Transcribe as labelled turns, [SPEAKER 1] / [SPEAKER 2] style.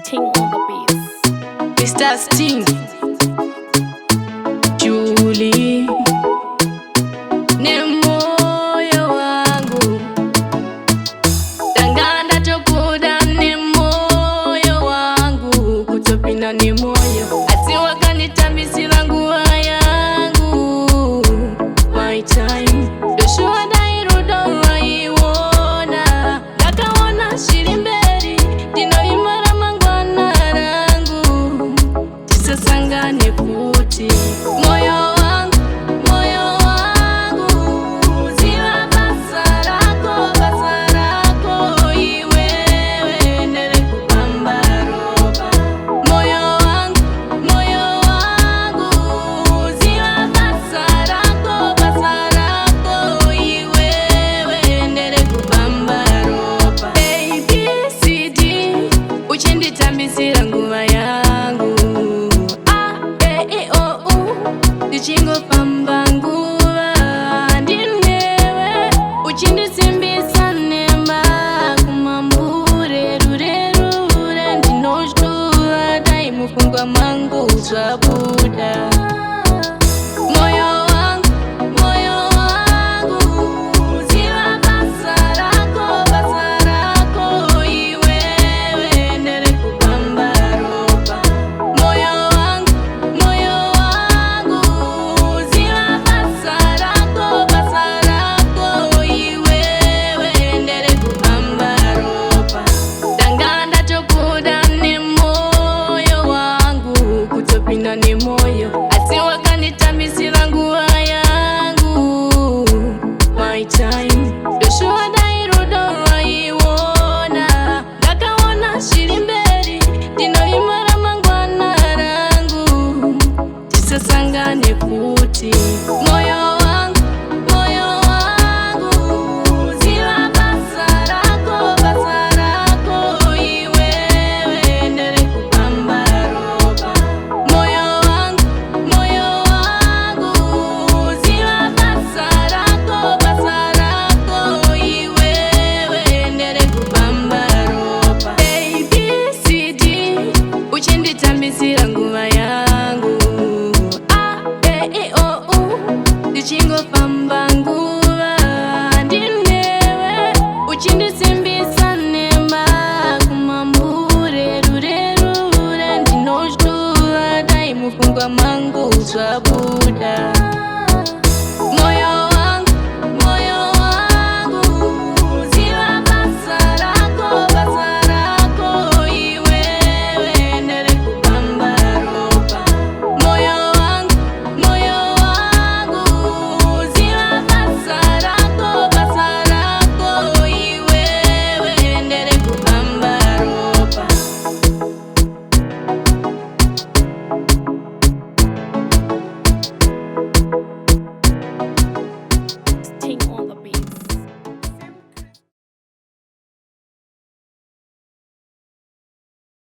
[SPEAKER 1] Sting on the beat.
[SPEAKER 2] Mr. Sting, Julie, ni moyo wangu, tanganda chokuda ni moyo wangu, kutopina ni moyo, ati wakanita misila nguwa yangu, my time, Joshua Dairudo waiwona, nakawona shilimberi, dino imara mangwana rangu, tisasangane kuti, moyo wangu, ziwa basarako, iwewe ndele kupamba roba. Moyo wangu, ziwa basarako, iwewe ndele kupamba roba. ABCD, uchinditambisira nguva yangu, Tichingo pamba nguva ndinewe, uchindisimbisa nema kumambure rure ndinoshtuva taimufungwa mangu zvabuda. Moyo wangu, ziva basarako, iwewe ndere kupamba roba. Moyo wangu, ziva basarako, iwewe ndere kupamba roba. Tanganda chokuda ni moyo wangu, kutopina ni moyo, ati wakanitamisila nguwa yangu, my time, Joshua Dairudo waiwona, nakawona shilimberi, dino imara mangwana rangu, tisasangane kuti, moyo wangu, ziwa basarako, iwewe ndere kupamba roba. Moyo wangu, ziwa basarako, iwewe ndere kupamba roba. ABCD, uchinditambisira nguva yangu, Tichingo pamba nguva ndinewe, uchindisimbisa nema kumambure rure ndinoshtuva taimufungwa mangu zvabuda.